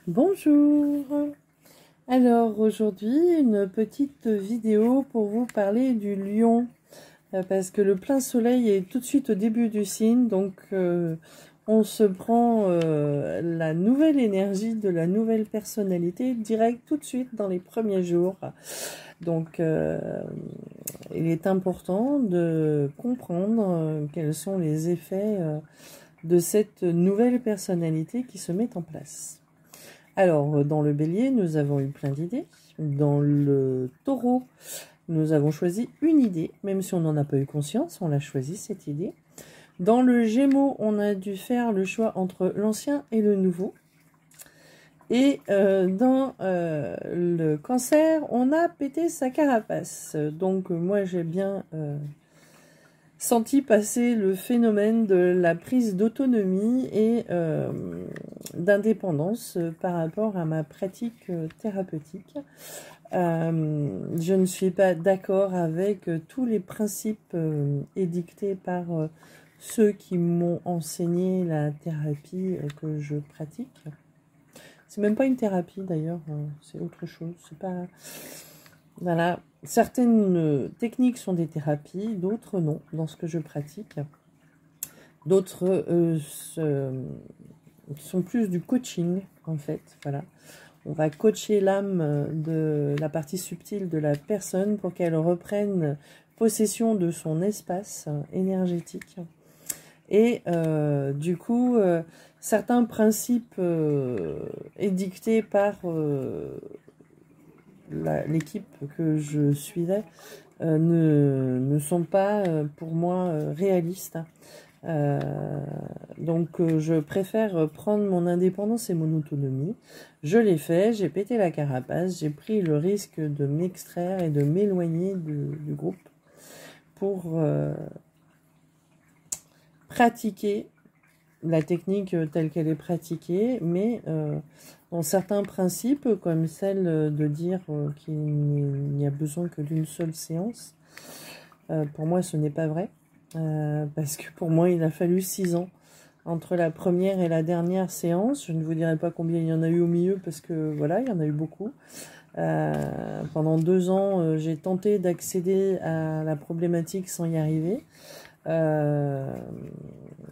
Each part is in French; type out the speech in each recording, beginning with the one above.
Bonjour. Alors aujourd'hui une petite vidéo pour vous parler du lion parce que le plein soleil est tout de suite au début du signe, donc on se prend la nouvelle énergie de la nouvelle personnalité direct tout de suite dans les premiers jours. Donc il est important de comprendre quels sont les effets de cette nouvelle personnalité qui se met en place. Alors, dans le bélier, nous avons eu plein d'idées. Dans le taureau, nous avons choisi une idée, même si on n'en a pas eu conscience, on l'a choisi cette idée. Dans le gémeaux, on a dû faire le choix entre l'ancien et le nouveau. Et dans le cancer, on a pété sa carapace. Donc, moi, j'ai bien senti passer le phénomène de la prise d'autonomie et d'indépendance par rapport à ma pratique thérapeutique. Je ne suis pas d'accord avec tous les principes édictés par ceux qui m'ont enseigné la thérapie que je pratique. C'est même pas une thérapie d'ailleurs, c'est autre chose. C'est pas... Voilà. Certaines techniques sont des thérapies, d'autres non, dans ce que je pratique. D'autres sont plus du coaching, en fait. Voilà. On va coacher l'âme de la partie subtile de la personne pour qu'elle reprenne possession de son espace énergétique. Et du coup, certains principes édictés par l'équipe que je suivais ne sont pas pour moi réalistes. Donc je préfère prendre mon indépendance et mon autonomie. Je l'ai fait, j'ai pété la carapace, j'ai pris le risque de m'extraire et de m'éloigner du groupe pour pratiquer la technique telle qu'elle est pratiquée, mais dans certains principes, comme celle de dire qu'il n'y a besoin que d'une seule séance, pour moi ce n'est pas vrai, parce que pour moi il a fallu 6 ans entre la première et la dernière séance. Je ne vous dirai pas combien il y en a eu au milieu, parce que voilà, il y en a eu beaucoup. Pendant 2 ans, j'ai tenté d'accéder à la problématique sans y arriver.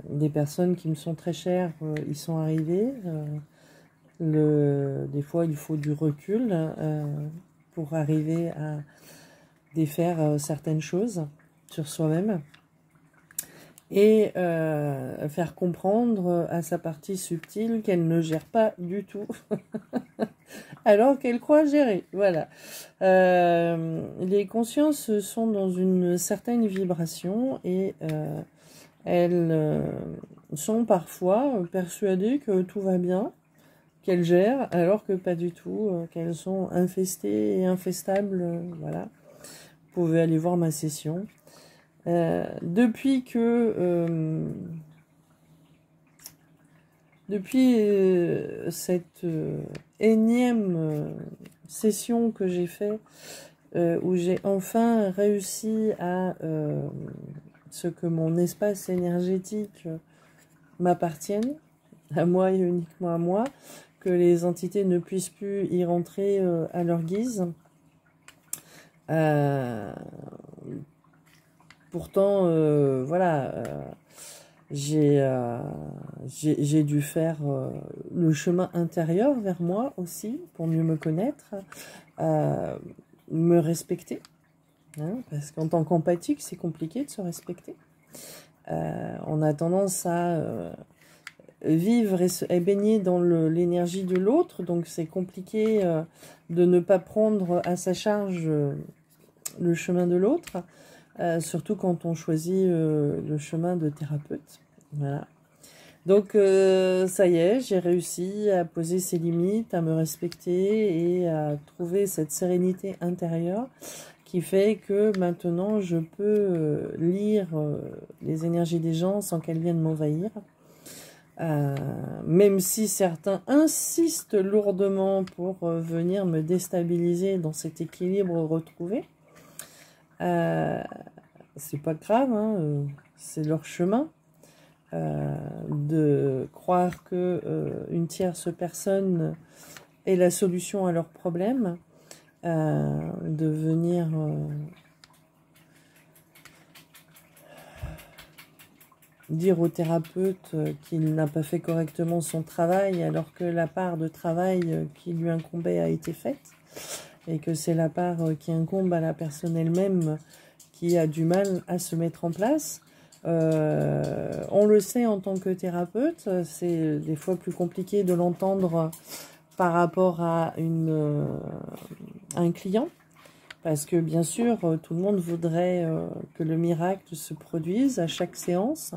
Des personnes qui me sont très chères y sont arrivées. Des fois, il faut du recul pour arriver à défaire certaines choses sur soi-même et faire comprendre à sa partie subtile qu'elle ne gère pas du tout alors qu'elle croit gérer. Voilà. Les consciences sont dans une certaine vibration et elles sont parfois persuadées que tout va bien, qu'elles gèrent, alors que pas du tout, qu'elles sont infestées et infestables. Voilà. Vous pouvez aller voir ma session. Depuis cette énième session que j'ai fait, où j'ai enfin réussi à ce que mon espace énergétique m'appartienne, à moi et uniquement à moi, que les entités ne puissent plus y rentrer à leur guise. Pourtant, voilà, j'ai dû faire le chemin intérieur vers moi aussi, pour mieux me connaître, me respecter, hein, parce qu'en tant qu'empathique, c'est compliqué de se respecter. On a tendance à vivre et baigner dans l'énergie de l'autre, donc c'est compliqué de ne pas prendre à sa charge le chemin de l'autre. Surtout quand on choisit le chemin de thérapeute. Voilà. Donc ça y est, j'ai réussi à poser ses limites, à me respecter et à trouver cette sérénité intérieure qui fait que maintenant je peux lire les énergies des gens sans qu'elles viennent m'envahir. Même si certains insistent lourdement pour venir me déstabiliser dans cet équilibre retrouvé. C'est pas grave, hein, c'est leur chemin. de croire que une tierce personne est la solution à leurs problèmes, de venir dire au thérapeute qu'il n'a pas fait correctement son travail alors que la part de travail qui lui incombait a été faite et que c'est la part qui incombe à la personne elle-même qui a du mal à se mettre en place. On le sait en tant que thérapeute, c'est des fois plus compliqué de l'entendre par rapport à un client, parce que bien sûr, tout le monde voudrait que le miracle se produise à chaque séance,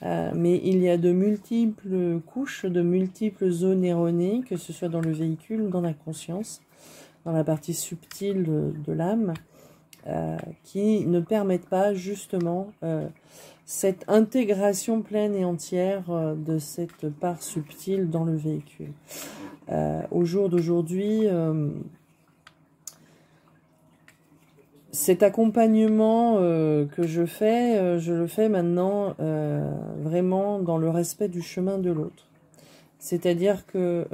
mais il y a de multiples couches, de multiples zones erronées, que ce soit dans le véhicule, dans la conscience, dans la partie subtile de l'âme, qui ne permettent pas justement cette intégration pleine et entière de cette part subtile dans le véhicule. Au jour d'aujourd'hui, cet accompagnement que je le fais maintenant vraiment dans le respect du chemin de l'autre. C'est-à-dire que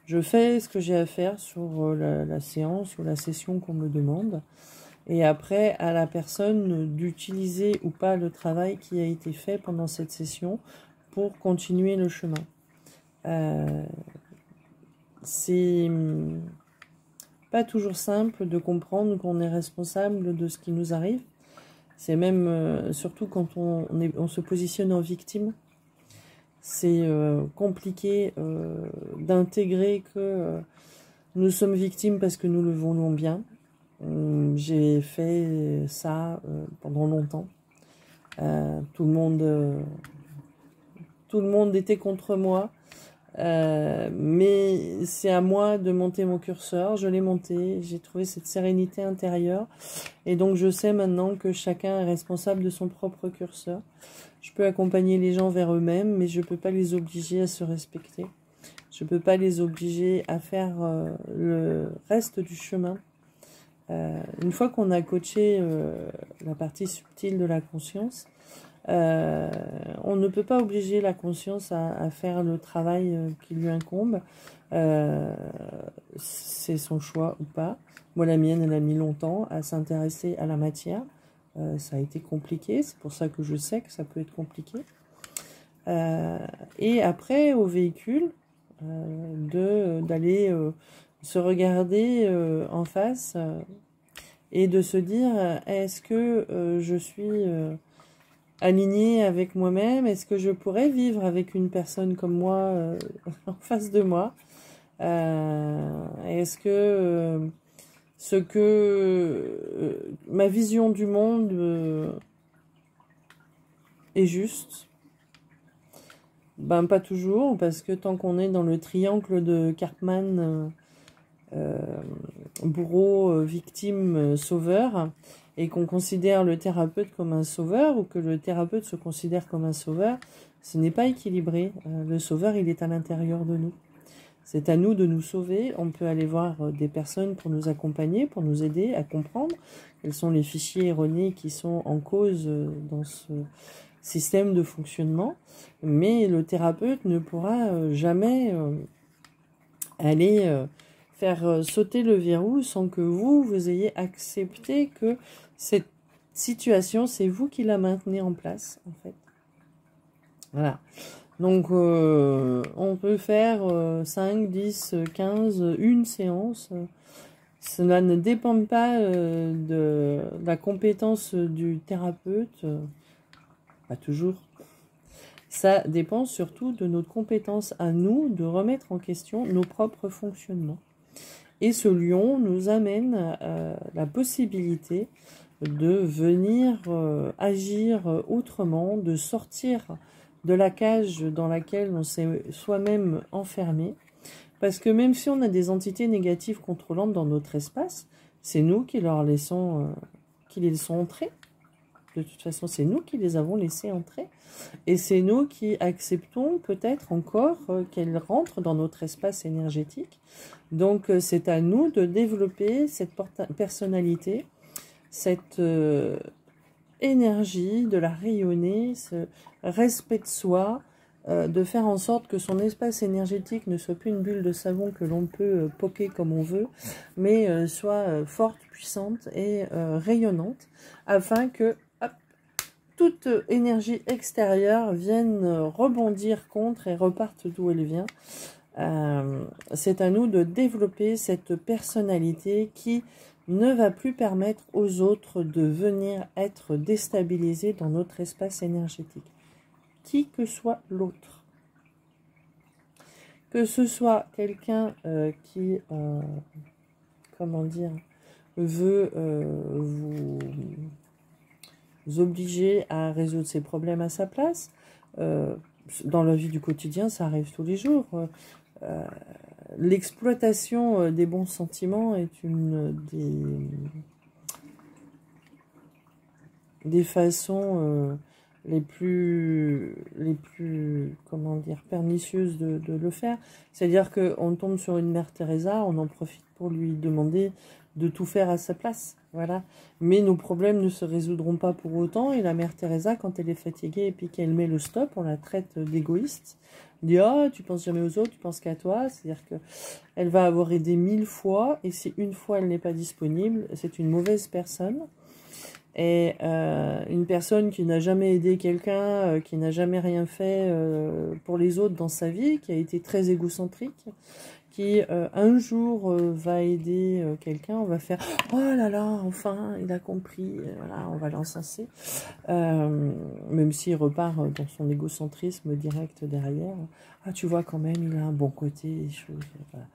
je fais ce que j'ai à faire sur la séance ou la session qu'on me demande. Et après, à la personne d'utiliser ou pas le travail qui a été fait pendant cette session pour continuer le chemin. C'est pas toujours simple de comprendre qu'on est responsable de ce qui nous arrive. C'est même, surtout quand on se positionne en victime, c'est compliqué d'intégrer que nous sommes victimes parce que nous le voulons bien. J'ai fait ça pendant longtemps. Tout le monde était contre moi. Mais c'est à moi de monter mon curseur. Je l'ai monté, j'ai trouvé cette sérénité intérieure. Et donc je sais maintenant que chacun est responsable de son propre curseur. Je peux accompagner les gens vers eux-mêmes, mais je ne peux pas les obliger à se respecter. Je ne peux pas les obliger à faire le reste du chemin. Une fois qu'on a coaché la partie subtile de la conscience, on ne peut pas obliger la conscience à faire le travail qui lui incombe. C'est son choix ou pas. Moi, la mienne, elle a mis longtemps à s'intéresser à la matière. Ça a été compliqué, c'est pour ça que je sais que ça peut être compliqué. Et après, au véhicule, d'aller se regarder en face et de se dire, est-ce que je suis alignée avec moi-même? Est-ce que je pourrais vivre avec une personne comme moi en face de moi? Est-ce que ma vision du monde est juste? Ben pas toujours, parce que tant qu'on est dans le triangle de Karpman, bourreau, victime, sauveur, et qu'on considère le thérapeute comme un sauveur, ou que le thérapeute se considère comme un sauveur, ce n'est pas équilibré. Le sauveur, il est à l'intérieur de nous. C'est à nous de nous sauver. On peut aller voir des personnes pour nous accompagner, pour nous aider à comprendre quels sont les fichiers erronés qui sont en cause dans ce système de fonctionnement. Mais le thérapeute ne pourra jamais aller faire sauter le verrou sans que vous ayez accepté que cette situation, c'est vous qui la maintenez en place, en fait. Voilà. Donc, on peut faire 5, 10, 15, une séance. Cela ne dépend pas de la compétence du thérapeute. Pas toujours. Ça dépend surtout de notre compétence à nous de remettre en question nos propres fonctionnements. Et ce lion nous amène la possibilité de venir agir autrement, de sortir de la cage dans laquelle on s'est soi-même enfermé. Parce que même si on a des entités négatives contrôlantes dans notre espace, c'est nous qui les laissons entrer. De toute façon, c'est nous qui les avons laissés entrer. Et c'est nous qui acceptons peut-être encore qu'elles rentrent dans notre espace énergétique. Donc, c'est à nous de développer cette personnalité, cette énergie, de la rayonner, ce respect de soi, de faire en sorte que son espace énergétique ne soit plus une bulle de savon que l'on peut poker comme on veut, mais soit forte, puissante et rayonnante, afin que hop, toute énergie extérieure vienne rebondir contre et reparte d'où elle vient. C'est à nous de développer cette personnalité qui ne va plus permettre aux autres de venir être déstabilisés dans notre espace énergétique. Qui que soit l'autre. Que ce soit quelqu'un qui, comment dire, veut vous obliger à résoudre ses problèmes à sa place. Dans la vie du quotidien, ça arrive tous les jours. L'exploitation des bons sentiments est une des façons les plus comment dire, pernicieuses de le faire. C'est-à-dire qu'on tombe sur une mère Teresa, on en profite pour lui demander de tout faire à sa place. Voilà. Mais nos problèmes ne se résoudront pas pour autant. Et la mère Teresa, quand elle est fatiguée et puis qu'elle met le stop, on la traite d'égoïste. On dit, oh, tu penses jamais aux autres, tu penses qu'à toi. C'est-à-dire qu'elle va avoir aidé 1000 fois. Et si une fois elle n'est pas disponible, c'est une mauvaise personne. Et une personne qui n'a jamais aidé quelqu'un, qui n'a jamais rien fait pour les autres dans sa vie, qui a été très égocentrique, qui un jour va aider quelqu'un, on va faire « Oh là là, enfin, il a compris », voilà, on va l'encenser, même s'il repart dans son égocentrisme direct derrière. Ah, tu vois quand même, il a un bon côté, les choses, voilà.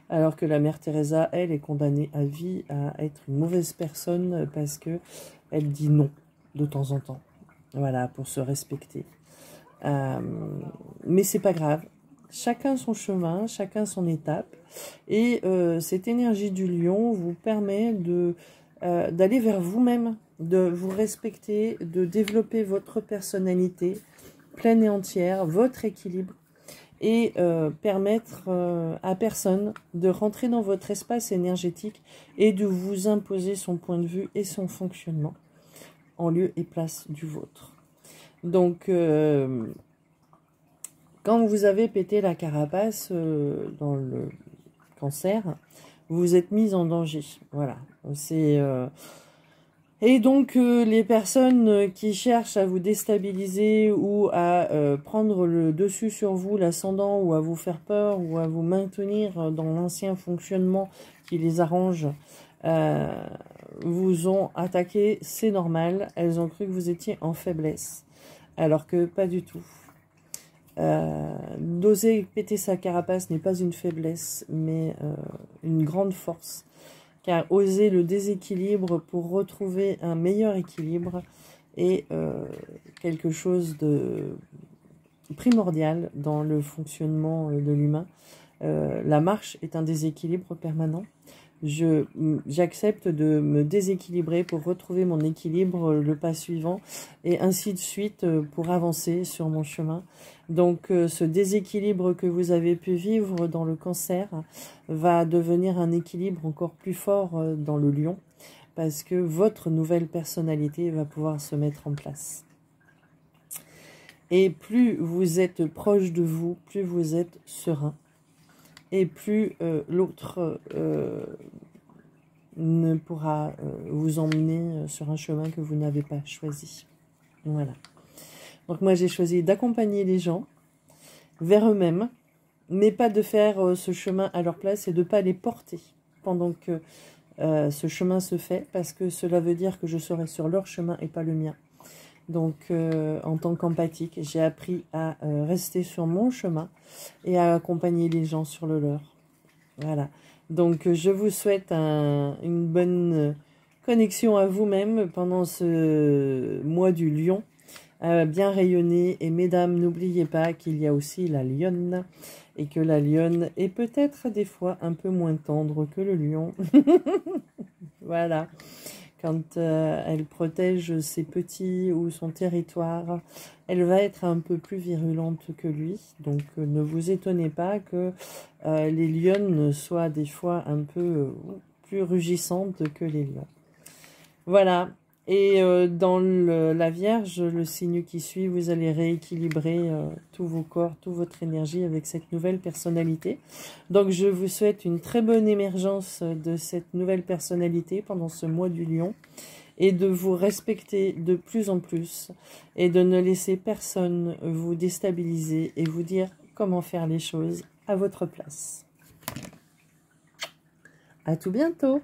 Alors que la mère Teresa, elle, est condamnée à vie à être une mauvaise personne parce que elle dit non de temps en temps, voilà, pour se respecter. Mais c'est pas grave. Chacun son chemin, chacun son étape. Et cette énergie du lion vous permet d'aller vers vous-même, de vous respecter, de développer votre personnalité pleine et entière, votre équilibre, et permettre à personne de rentrer dans votre espace énergétique et de vous imposer son point de vue et son fonctionnement en lieu et place du vôtre. Donc, quand vous avez pété la carapace dans le cancer, vous vous êtes mis en danger. Voilà. Et donc, les personnes qui cherchent à vous déstabiliser ou à prendre le dessus sur vous, l'ascendant, ou à vous faire peur, ou à vous maintenir dans l'ancien fonctionnement qui les arrange, vous ont attaqué, c'est normal. Elles ont cru que vous étiez en faiblesse, alors que pas du tout. D'oser péter sa carapace n'est pas une faiblesse, mais une grande force. Car oser le déséquilibre pour retrouver un meilleur équilibre est quelque chose de primordial dans le fonctionnement de l'humain. La marche est un déséquilibre permanent. J'accepte de me déséquilibrer pour retrouver mon équilibre le pas suivant et ainsi de suite pour avancer sur mon chemin. Donc ce déséquilibre que vous avez pu vivre dans le cancer va devenir un équilibre encore plus fort dans le lion parce que votre nouvelle personnalité va pouvoir se mettre en place. Et plus vous êtes proche de vous, plus vous êtes serein. Et plus l'autre ne pourra vous emmener sur un chemin que vous n'avez pas choisi. Voilà. Donc moi j'ai choisi d'accompagner les gens vers eux-mêmes, mais pas de faire ce chemin à leur place et de ne pas les porter pendant que ce chemin se fait, parce que cela veut dire que je serai sur leur chemin et pas le mien. Donc, en tant qu'empathique, j'ai appris à rester sur mon chemin et à accompagner les gens sur le leur. Voilà. Donc, je vous souhaite une bonne connexion à vous-même pendant ce mois du lion. Bien rayonner. Et mesdames, n'oubliez pas qu'il y a aussi la lionne. Et que la lionne est peut-être des fois un peu moins tendre que le lion. Voilà. Quand elle protège ses petits ou son territoire, elle va être un peu plus virulente que lui. Donc ne vous étonnez pas que les lionnes soient des fois un peu plus rugissantes que les lions. Voilà, Et dans la Vierge, le signe qui suit, vous allez rééquilibrer tout vos corps, toute votre énergie avec cette nouvelle personnalité. Donc je vous souhaite une très bonne émergence de cette nouvelle personnalité pendant ce mois du Lion, et de vous respecter de plus en plus, et de ne laisser personne vous déstabiliser et vous dire comment faire les choses à votre place. À tout bientôt!